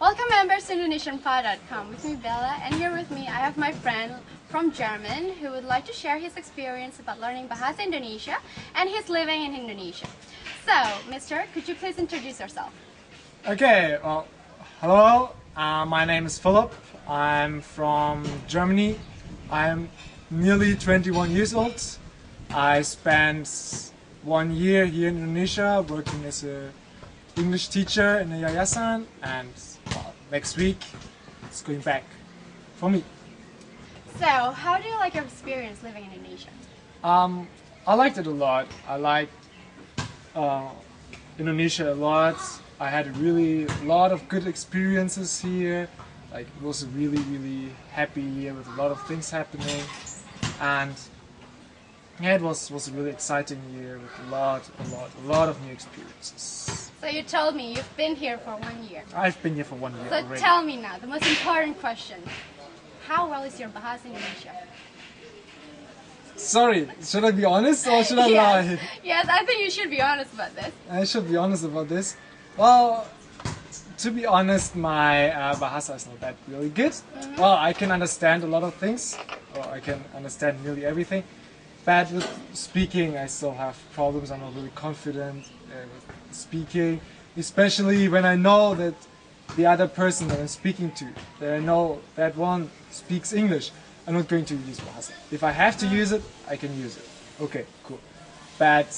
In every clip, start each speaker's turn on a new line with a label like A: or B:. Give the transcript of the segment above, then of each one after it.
A: Welcome members to indonesianpod.com. With me Bella, and here with me I have my friend from German who would like to share his experience about learning Bahasa Indonesia, and he's living in Indonesia. So, mister, could you please introduce yourself?
B: Okay, well, hello, my name is Philip. I'm from Germany. I'm nearly 21 years old. I spent 1 year here in Indonesia working as an English teacher in a yayasan, and next week it's going back for me.
A: So, how do you like your experience living in Indonesia?
B: I liked it a lot. I liked Indonesia a lot. I had a lot of good experiences here. Like, it was a really happy year with a lot of things happening, and yeah, it was a really exciting year with a lot of new experiences.
A: So you told me you've been here for 1 year.
B: I've been here for 1 year
A: So
B: already.
A: tell me now, the most important question. How well is your Bahasa Indonesia?
B: Sorry, should I be honest or should I lie?
A: Yes, I think you should be honest about this.
B: I should be honest about this. Well, to be honest, my Bahasa is not that really good. Well, I can understand a lot of things, or I can understand nearly everything. But with speaking, I still have problems. I'm not really confident with speaking, especially when I know that the other person that I'm speaking to, that I know that one speaks English. I'm not going to use Bahasa. If I have to use it, I can use it. Okay, cool. But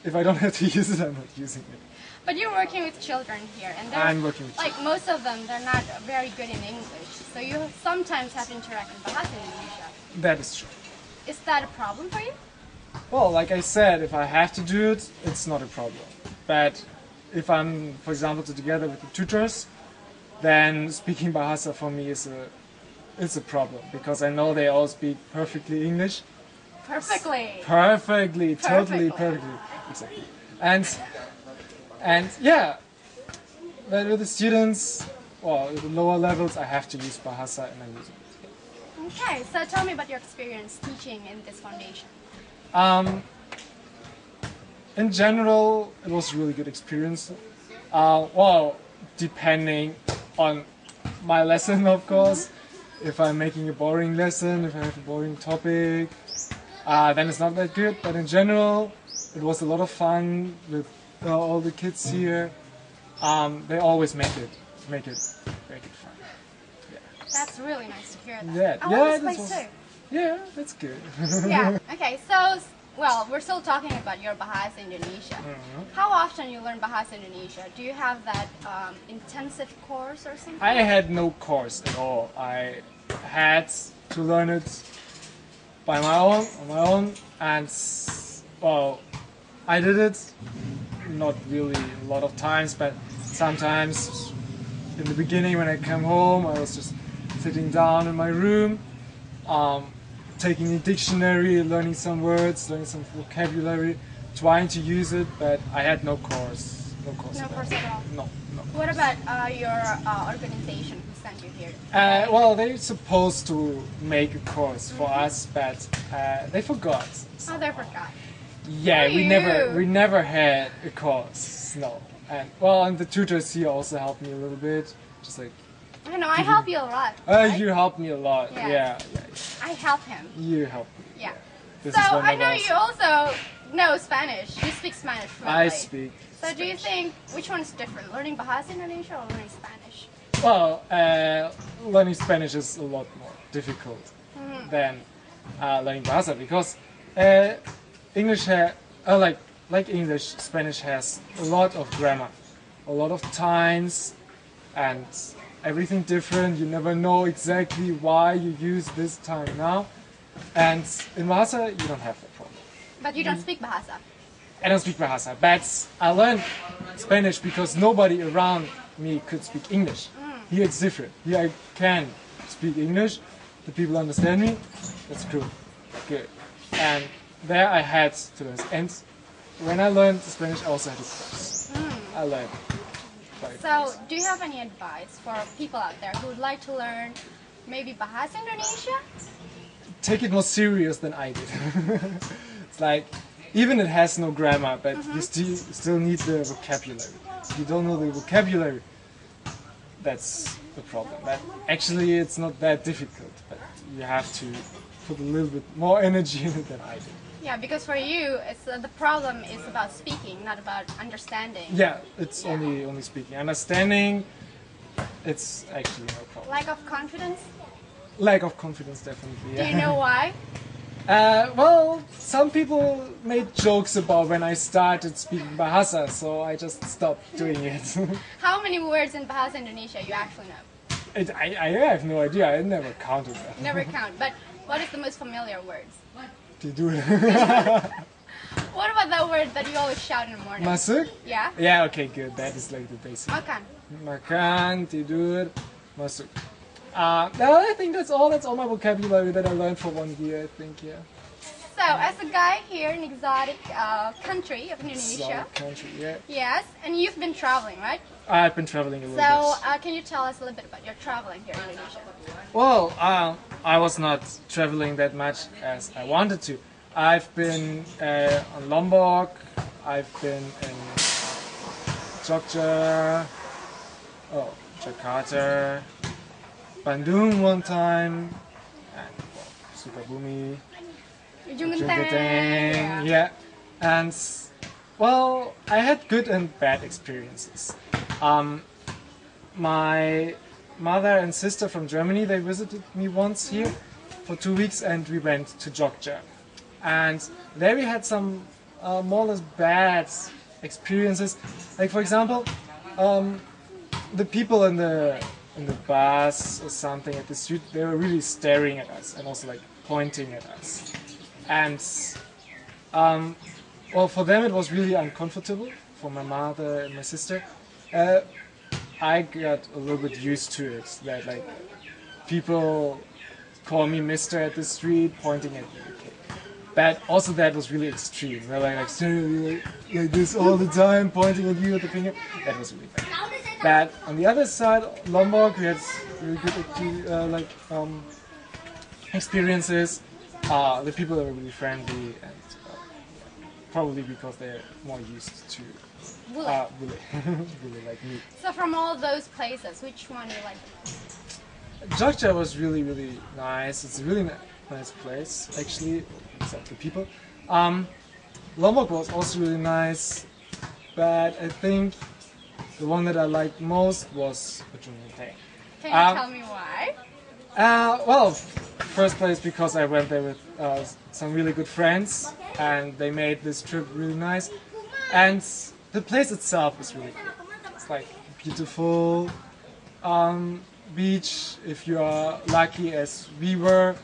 B: if I don't have to use it, I'm not using it.
A: But you're working with children here, and they're,
B: I'm working with
A: like most of them, they're not very good in English. So you sometimes have to interact with Bahasa Indonesia.
B: That is true.
A: Is that a problem for you?
B: Well, like I said, if I have to do it, it's not a problem. But if I'm, for example, together with the tutors, then speaking Bahasa for me is a problem, because I know they all speak perfectly English.
A: Perfectly.
B: Perfectly, totally perfectly. Exactly. And yeah, but with the students, well, at the lower levels, I have to use Bahasa, and I use it.
A: Okay, so tell me about your experience teaching in this foundation.
B: In general, it was a really good experience. Well, depending on my lesson, of course. If I'm making a boring lesson, if I have a boring topic, then it's not that good. But in general, it was a lot of fun with all the kids here. They always make it fun. Yeah.
A: That's really nice to hear that.
B: Yeah,
A: I
B: yeah,
A: want this place too.
B: Yeah, that's good.
A: Yeah. Okay, so, well, we're still talking about your Bahasa Indonesia. How often you learn Bahasa Indonesia? Do you have that intensive course or something?
B: I had no course at all. I had to learn it on my own, and well, I did it not really a lot of times, but sometimes in the beginning when I came home, I was just sitting down in my room, taking a dictionary, learning some words, learning some vocabulary, trying to use it, but I had no course. No course
A: at all?
B: No.
A: What about your organization who sent you here?
B: Well, they're supposed to make a course for us, but they forgot. So.
A: Oh, they forgot.
B: Yeah, we
A: you?
B: never had a course. No, and the tutors here also helped me a little bit, just like.
A: I know, I help you a lot. Right?
B: You helped me a lot.
A: Yes.
B: Yeah.
A: I help him.
B: You helped me.
A: Yeah.
B: This
A: So
B: is one
A: I
B: of
A: know
B: us.
A: you also know Spanish. You speak Spanish fluently.
B: I speak.
A: So do you think which one is different, learning Bahasa Indonesia or learning Spanish?
B: Well, learning Spanish is a lot more difficult than learning Bahasa, because English, like English, Spanish has a lot of grammar, a lot of times, and everything different. You never know exactly why you use this time now, and in Bahasa you don't have that problem.
A: But you don't speak Bahasa.
B: I don't speak Bahasa, but I learned Spanish because nobody around me could speak English. Here it's different. Here I can speak English, the people understand me, that's cool, good. And there I had to learn. And when I learned Spanish, I also had a course. I learned.
A: So do you have any advice for people out there who would like to learn maybe Bahasa Indonesia?
B: Take it more serious than I did. It's like, even it has no grammar, but you still need the vocabulary. If you don't know the vocabulary, that's the problem. But actually, it's not that difficult. But you have to put a little bit more energy in it than I do.
A: Yeah, because for you, it's the problem is about speaking, not about understanding.
B: Yeah, it's only speaking. Understanding, it's actually no problem.
A: Lack of confidence.
B: Lack of confidence, definitely.
A: Do
B: Yeah.
A: you know why?
B: Well, some people made jokes about when I started speaking Bahasa, so I just stopped doing it.
A: How many words in Bahasa Indonesia you actually know?
B: I have no idea. I never counted that.
A: Never count. But what is the most familiar words?
B: Tidur.
A: What about that word that you always shout in the morning?
B: Masuk?
A: Yeah?
B: Yeah, okay, good. That is like the basic.
A: Makan.
B: Makan, tidur, masuk. No, I think that's all. That's all my vocabulary that I learned for 1 year, I think, yeah.
A: So, as a guy here in exotic country of Indonesia.
B: Exotic country, yeah.
A: Yes, and you've been traveling, right?
B: I've been traveling a little
A: So,
B: bit.
A: can you tell us a little bit about your traveling here in Indonesia?
B: Well, I was not traveling that much as I wanted to. I've been on Lombok, I've been in Jogja, Jakarta, Bandung one time, and Sukabumi,
A: Ujung
B: Genteng,
A: Genteng.
B: yeah. And well, I had good and bad experiences. My mother and sister from Germany, they visited me once here for 2 weeks, and we went to Jogja. And there we had some more or less bad experiences. Like for example, the people in the bus or something at the street, they were really staring at us and also like pointing at us. And well, for them it was really uncomfortable. For my mother and my sister, I got a little bit used to it. That like people call me Mister at the street, pointing at me. Okay. But also that was really extreme. They're like staring like this all the time, pointing at you with the finger. That was really bad. But on the other side, Lombok, we had really good experiences. The people are really friendly, and probably because they're more used to really like me.
A: So, from all those places, which one do you like the most?
B: Jogja was really nice. It's a really nice place, actually, except the people. Lombok was also really nice, but I think the one that I liked most was Ujung Genteng.
A: Can you tell me why?
B: Well, first place because I went there with some really good friends, and they made this trip really nice. And the place itself is really cool. It's like beautiful beach. If you are lucky, as we were,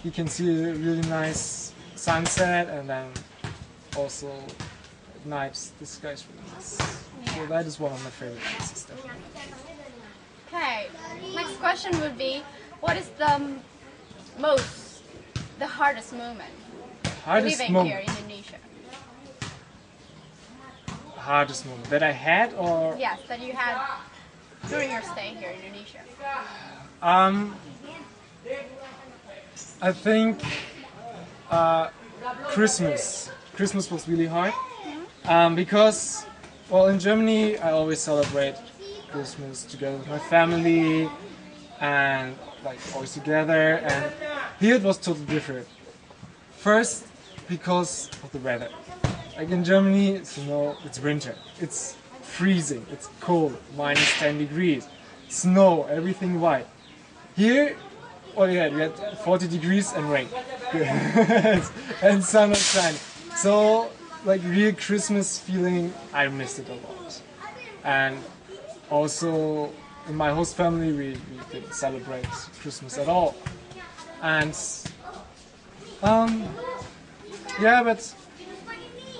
B: you can see a really nice sunset, and then also at night the sky's really nice. So that is one of my favorite places, definitely.
A: Okay, next question would be, what is the hardest moment
B: Hardest
A: living
B: moment.
A: here in Indonesia?
B: Hardest moment that I had, or
A: Yes, that you had during your stay here in Indonesia.
B: I think Christmas. Christmas was really hard because, well, in Germany I always celebrate Christmas together with my family and like always together. And here it was totally different. First, because of the weather. Like in Germany, it's, you know, it's winter. It's freezing. It's cold. Minus 10 degrees. Snow. Everything white. Here, oh yeah, we had 40 degrees and rain. And sun and shine. So, like real Christmas feeling, I missed it a lot. And also, in my host family, we didn't celebrate Christmas at all. And yeah, but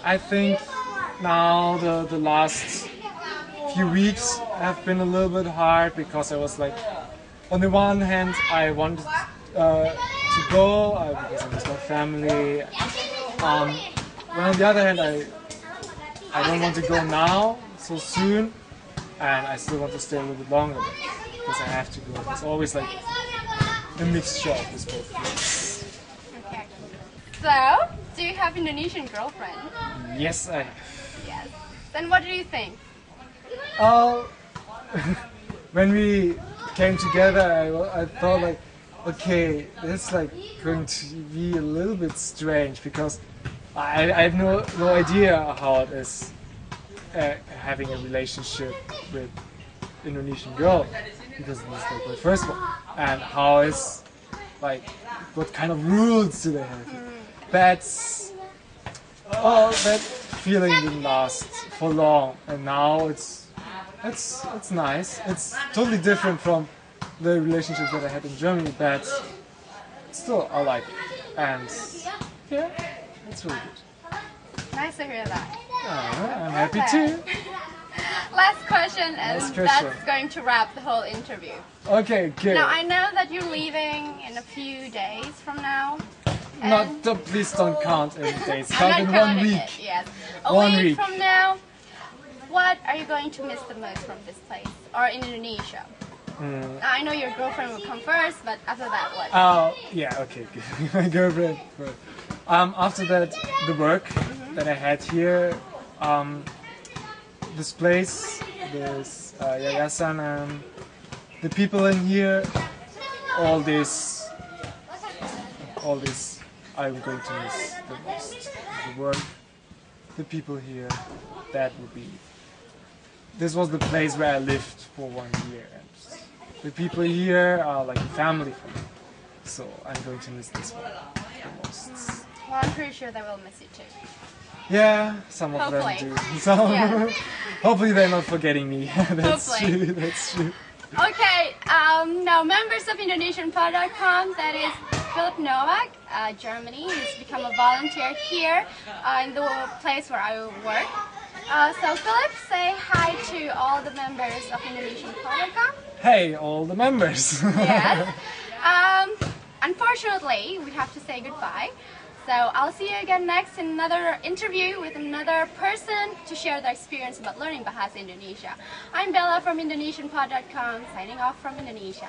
B: I think now the last few weeks have been a little bit hard because I was like, on the one hand, I wanted to go because I miss my family. But on the other hand, I don't want to go now so soon, and I still want to stay a little bit longer because I have to go. It's always like a mixture of this both things.
A: Okay. So, do you have Indonesian girlfriend?
B: Yes, I have.
A: Yes. Then what do you think?
B: when we came together, I thought like, okay, this is like going to be a little bit strange because I had no idea how it is having a relationship with Indonesian girl because this is like my first one, and how is like what kind of rules do they have? That's that feeling didn't last for long, and now it's nice. It's totally different from the relationship that I had in Germany, but still I like it, and yeah, it's really good.
A: Nice to hear that.
B: I'm happy too.
A: Last question, and
B: Last question.
A: that's going to wrap the whole interview.
B: Okay, good.
A: Now, I know that you're leaving in a few days from now.
B: Please don't count in days.
A: I'm
B: Count
A: not
B: in 1
A: counting
B: week.
A: it, yes. A
B: 1
A: week
B: week.
A: from now, what are you going to miss the most from this place or in Indonesia? Now, I know your girlfriend will come first, but after that, what?
B: Oh, yeah, okay, good. My girlfriend. But, after that, the work that I had here, this place, this yayasan, and the people in here, all this I'm going to miss the most. The work, the people here, that would be. This was the place where I lived for 1 year, and the people here are like a family for me. So I'm going to miss this one the most.
A: Well, I'm pretty sure they will miss you too.
B: Yeah, some of them
A: Hopefully.
B: do. Some,
A: Yeah.
B: hopefully they're not forgetting me. That's
A: Hopefully.
B: true. That's true.
A: Okay, now members of indonesianpod.com, that is Philip Novak, Germany. He's become a volunteer here in the place where I work. So Philip, say hi to all the members of indonesianpod.com.
B: Hey, all the members.
A: Yes. Unfortunately, we have to say goodbye. So I'll see you again next in another interview with another person to share their experience about learning Bahasa Indonesia. I'm Bella from indonesianpod.com, signing off from Indonesia.